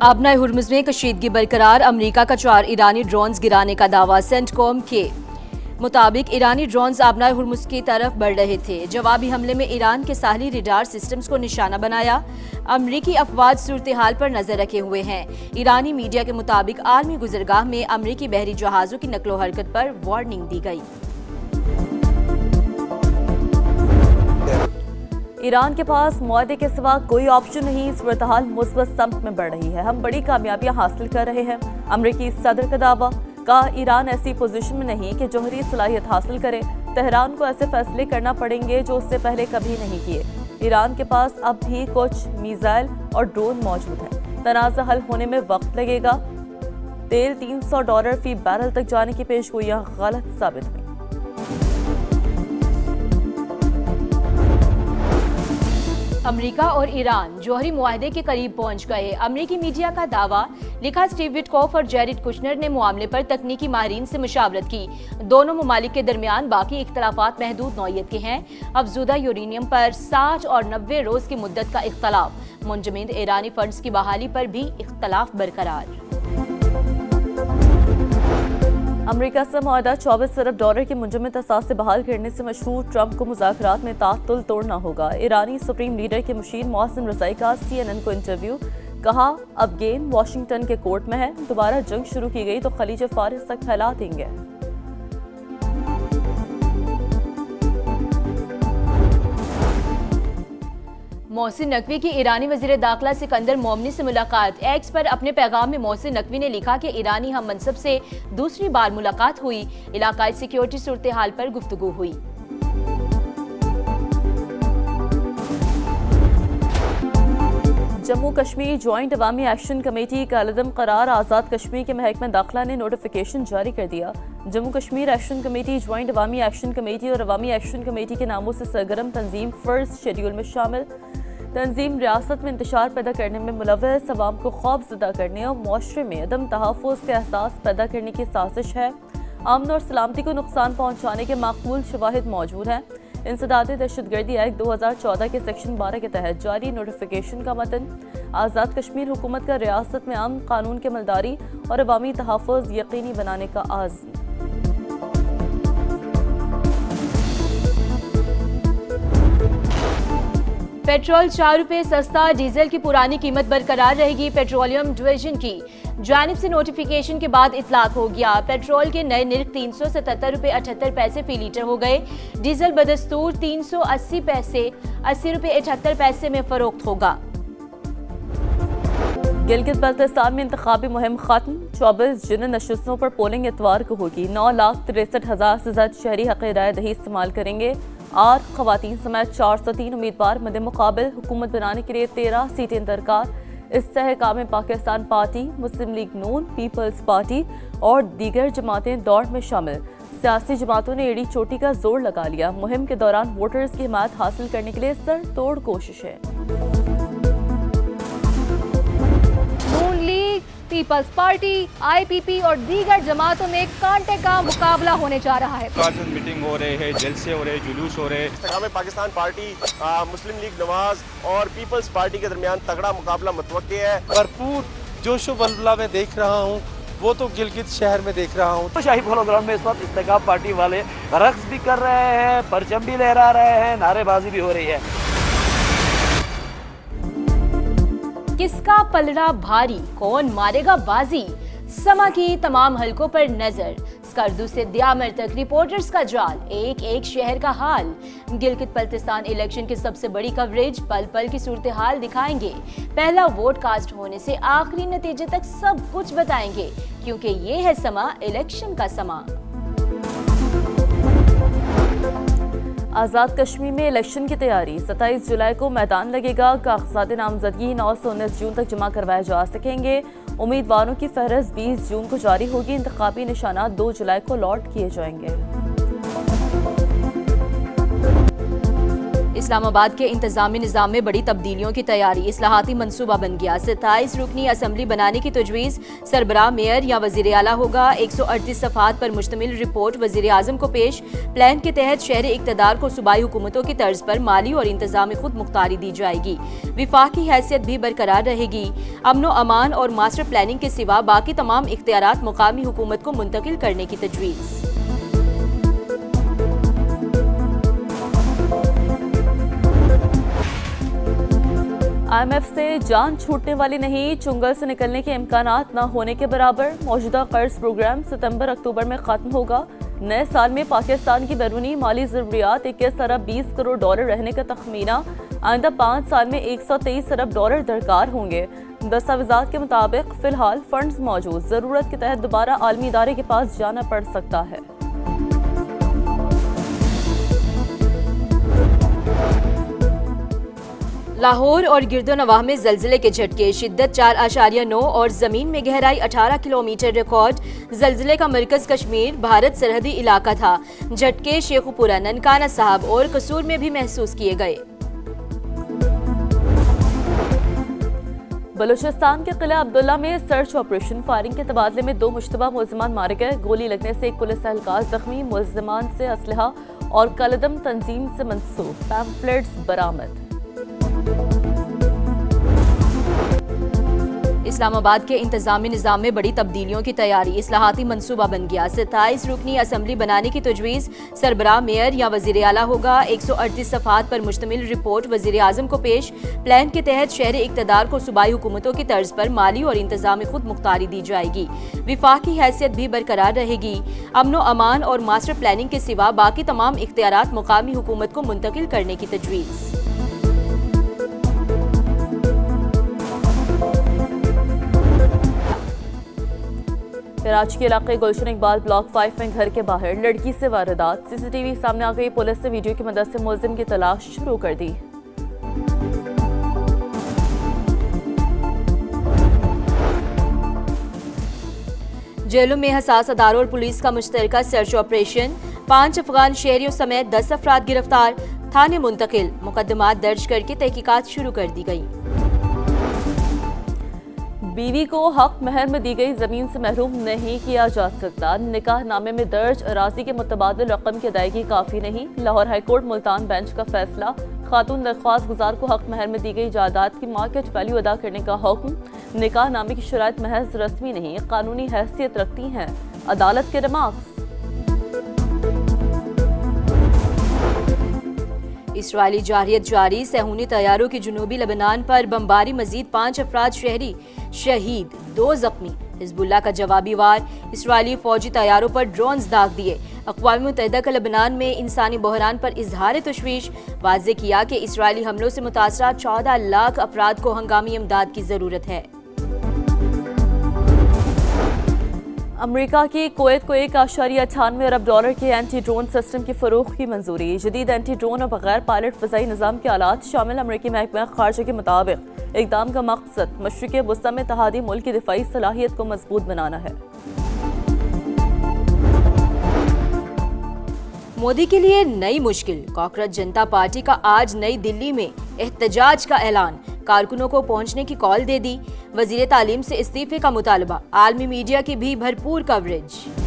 आबना Hormuz में कशीदगी बरकरार, अमरीका का 4 ईरानी ड्रोन्स गिराने का दावा। सेंटकॉम के मुताबिक ईरानी ड्रोन्स आबना हुर्मुज़ की तरफ बढ़ रहे थे। जवाबी हमले में ईरान के साहली रडार सिस्टम्स को निशाना बनाया। अमरीकी अफवाज सूरत हाल पर नजर रखे हुए हैं। ईरानी मीडिया के मुताबिक आलमी गुजरगाह में अमरीकी बहरी जहाज़ों की नकलो हरकत पर वार्निंग दी गई। ईरान के पास मुआहदे के सिवा कोई ऑप्शन नहीं। सूरत हाल मुस्बत सम्त में बढ़ रही है। हम बड़ी कामयाबियां हासिल कर रहे हैं। अमरीकी सदर का दावा। कहा, ईरान ऐसी पोजीशन में नहीं कि जौहरी सलाहियत हासिल करे। तेहरान को ऐसे फैसले करना पड़ेंगे जो उससे पहले कभी नहीं किए। ईरान के पास अब भी कुछ मिसाइल और ड्रोन मौजूद है। तनाज़ा हल होने में वक्त लगेगा। तेल $300 फी बैरल तक जाने की पेशगोइयां गलत साबित हुई। अमरीका और ईरान जौहरी मुआहदे के करीब पहुंच गए। अमरीकी मीडिया का दावा। लिखा, स्टीव विटकॉफ और जेरेड कुशनर ने मामले पर तकनीकी माहिरीन से मुशावरत की। दोनों ममालिक के दरमियान बाकी इख्तलाफात महदूद नौइयत के हैं। अफजूदा यूरेनियम पर 60 और 90 रोज की मुद्दत का इख्तलाफ। मुंजमद ईरानी फंड्स की बहाली पर भी इख्तलाफ बरकरार। अमरीका से मुआहदा $24 अरब की मुंजमद असास से बहाल करने से मशहूर ट्रंप को मुज़ाकरात में तातुल तोड़ना होगा। ईरानी सुप्रीम लीडर के मुशीर मोहसिन रज़ाई का CNN को इंटरव्यू। कहा, अब गेम वाशिंगटन के कोर्ट में है। दोबारा जंग शुरू की गई तो खलीज फारिस तक फैला देंगे। मोहसिन नकवी की ईरानी वज़ीर दाखिला सिकंदर मोमनी से मुलाकात। एक्स पर अपने पैगाम में मोहसिन नकवी ने लिखा कि ईरानी हम मनसब से दूसरी बार मुलाकात हुई। इलाकाई सिक्योरिटी सूरत हाल पर गुफ्तगू हुई। Jammu Kashmir joint Awami action committee का अलदम करार। आज़ाद कश्मीर के महकमा दाखिला ने नोटिफिकेशन जारी कर दिया। Jammu Kashmir action committee, joint Awami action committee और अवामी एक्शन कमेटी के नामों से सरगर्म तंजीम फर्ज शेड्यूल में शामिल। तंजीम रियासत में इंतशार पैदा करने में मुलव्वस, अवाम को खौफज़दा करने और मुआशरे में अदम तहफ़्फ़ुज़ का एहसास पैदा करने की साजिश है। अमन और सलामती को नुकसान पहुँचाने के माकूल शवाहिद मौजूद हैं। इंसदाद दहशतगर्दी एक्ट 2014 के सेक्शन 12 के तहत जारी नोटिफिकेशन का मतन। आज़ाद कश्मीर हुकूमत का रियासत में अमन, कानून के मलदारी और अवामी तहफ़्फ़ुज़ यकीनी बनाने का आज़म। पेट्रोल ₹4 सस्ता, डीजल की पुरानी कीमत बरकरार रहेगी। पेट्रोलियम डिवीजन की जानिब से नोटिफिकेशन के बाद इतलाक हो गया। पेट्रोल के नए निर्ख ₹377.78 फी लीटर हो गए। डीजल बदस्तूर ₹380 ₹80.78 में फरोख्त होगा। गिलगित बल्तिस्तान में इंतखाबी मुहिम खत्म। 24 जिन नशस्तों पर पोलिंग इतवार को होगी। 9,63,000 से ज्यादा शहरी हक़ राय दही इस्तेमाल करेंगे। 8 खवातीन समेत 403 उम्मीदवार मद मुकाबिल। हुकूमत बनाने के लिए 13 सीटें दरकार। इस्तेहकाम में पाकिस्तान पार्टी, मुस्लिम लीग नून, पीपल्स पार्टी और दीगर जमातें दौड़ में शामिल। सियासी जमातों ने एड़ी चोटी का जोर लगा लिया। मुहिम के दौरान वोटर्स की हिमायत हासिल करने के लिए सर तोड़ कोशिशें। नून लीग, पीपल्स पार्टी, IPP और दीगर जमातों में कांटे का मुकाबला होने जा रहा है। मीटिंग हो रहे हैं, जलसे हो रहे हैं, जुलूस हो रहे हैं। पाकिस्तान पार्टी, मुस्लिम लीग नवाज और पीपल्स पार्टी के दरमियान तगड़ा मुकाबला मुतवक्के है। भरपूर जोशो बलबला में देख रहा हूँ, वो तो गिलगित शहर में देख रहा हूँ। तो शाही पोलो ग्राउंड में इस वक्त इस्तेकाम पार्टी वाले रक्स भी कर रहे हैं, परचम भी लहरा रहे हैं, नारेबाजी भी हो रही है। किसका पलड़ा भारी, कौन मारेगा बाजी? समा की तमाम हलकों पर नजर। स्कर्दू से द्यामर तक रिपोर्टर्स का जाल, एक एक शहर का हाल। गिलगित बल्तिस्तान इलेक्शन की सबसे बड़ी कवरेज, पल पल की सूरत हाल दिखाएंगे। पहला वोट कास्ट होने से आखिरी नतीजे तक सब कुछ बताएंगे, क्योंकि ये है समा इलेक्शन का समा। आज़ाद कश्मीर में इलेक्शन की तैयारी। 27 जुलाई को मैदान लगेगा। कागजात नामजदगी 9 से 19 जून तक जमा करवाए जा सकेंगे। उम्मीदवारों की फहरिस्त 20 जून को जारी होगी। इंतखाबी निशानात 2 जुलाई को लॉट किए जाएंगे। इस्लामाबाद के इंतजामी निज़ाम में बड़ी तब्दीलियों की तैयारी, इस्लाहाती मंसूबा बन गया। 27 रुकनी असम्बली बनाने की तजवीज़, सरबराह मेयर या वज़ीर आला होगा। 138 सफ़ात पर मुश्तमिल रिपोर्ट वज़ीर आज़म को पेश। प्लान के तहत शहरी इक़्तिदार को सूबाई हुकूमतों की तर्ज पर माली और इंतजामी खुद मुख्तारी दी जाएगी। विफाक की हैसियत भी बरकरार रहेगी। अमन व अमान और मास्टर प्लानिंग के सिवा बाकी तमाम इख्तियारात मुकामी हुकूमत को मुंतकिल करने की तजवीज़। IMF से जान छूटने वाली नहीं, चुंगल से निकलने के इम्कानात न होने के बराबर। मौजूदा कर्ज प्रोग्राम सितंबर-अक्टूबर में खत्म होगा। नए साल में पाकिस्तान की बैरूनी माली ज़रूरियात 21 अरब 20 करोड़ डॉलर रहने का तखमीना। आइंदा 5 साल में 123 अरब डॉलर दरकार होंगे। दस्तावेज़ात के मुताबिक फ़िलहाल फंड्स मौजूद, ज़रूरत के तहत दोबारा आलमी इदारे के पास जाना पड़ सकता है। लाहौर और गिरदोनवाह में ज़लज़ले के झटके, शिद्दत 4.9 और ज़मीन में गहराई 18 किलोमीटर रिकॉर्ड। ज़लज़ले का मरकज़ कश्मीर भारत सरहदी इलाका था। झटके शेखुपुरा, ननकाना साहब और कसूर में भी महसूस किए गए। बलूचिस्तान के किला अब्दुल्ला में सर्च ऑपरेशन, फायरिंग के तबादले में 2 मुश्तबा मुलज़मान मारे गए। गोली लगने से एक पुलिस एहलकार जख्मी। मुलज़मान से असलहा और कलदम तंजीम से मंसूब पैम्फलेट्स बरामद। इस्लामाबाद के इंतजामी निज़ाम में बड़ी तब्दीलियों की तैयारी, इस्लाहाती मंसूबा बन गया। 27 रुकनी असम्बली बनाने की तजवीज़, सरबराह मेयर या वज़ीर आला होगा। 138 सफ़ात पर मुश्तमिल रिपोर्ट वज़ीर आज़म को पेश। प्लान के तहत शहरी इक़्तिदार को सूबाई हुकूमतों की तर्ज पर माली और इंतजामी खुद मुख्तारी दी जाएगी। विफाक की हैसियत भी बरकरार रहेगी। अमन व अमान और मास्टर प्लानिंग के सिवा बाकी तमाम इख्तियारात मुकामी हुकूमत को मुंतकिल करने की तजवीज़। कराची के इलाके गुलशन इकबाल ब्लॉक 5 में घर के बाहर लड़की से वारदात। CCTV सामने आ गई। पुलिस ने वीडियो की मदद से मुलजिम की तलाश शुरू कर दी। जेलों में हसास अदारों और पुलिस का मुश्तरका सर्च ऑपरेशन, 5 अफगान शहरियों समेत 10 अफराद गिरफ्तार, थाने मुंतकिल। मुकदमात दर्ज करके तहकीकात शुरू कर दी गई। बीवी को हक महर में दी गई जमीन से महरूम नहीं किया जा सकता। निकाह नामे में दर्ज अराजी के मुतबादिल रकम की अदायगी काफ़ी नहीं। लाहौर हाईकोर्ट मुल्तान बेंच का फैसला। खातून दरख्वास्त गुजार को हक महर में दी गई जायदाद की मार्केट वैल्यू अदा करने का हुक्म। निकाह नामे की शराइत महज रस्मी नहीं, कानूनी हैसियत रखती हैं। अदालत के रिमार्क्स। इसराइली जारहियत जारी, सहूनी तैयारों की जुनूबी लेबनान पर बमबारी, मजीद 5 अफराद शहरी शहीद, 2 जख्मी। हिजबुल्लाह का जवाबी वार, इसराइली फौजी तैयारों पर ड्रोन्स दाग दिए। अक़वाम मुत्तहिदा का लेबनान में इंसानी बहरान पर इजहार तशवीश, वाज़ेह किया कि इसराइली हमलों से मुतासरा 14 लाख अफराद को हंगामी इमदाद की ज़रूरत है। अमेरिका की कुवैत को 1.98 अरब डॉलर के एंटी ड्रोन सिस्टम की फरोख्त की मंजूरी। जदीद एंटी ड्रोन और बगैर पायलट फ़ज़ाई निज़ाम के आलात शामिल। अमेरिकी महकमा ख़ारजा के मुताबिक इक़दाम का मकसद मशरिक़ वस्ता में तहादी मुल्क की दिफाई सलाहियत को मजबूत बनाना है। मोदी के लिए नई मुश्किल, कॉकरोच जनता पार्टी का आज नई दिल्ली में एहतजाज का ऐलान। कारकुनों को पहुंचने की कॉल दे दी। वजीर तालीम से इस्तीफे का मुतालबा। आलमी मीडिया की भी भरपूर कवरेज।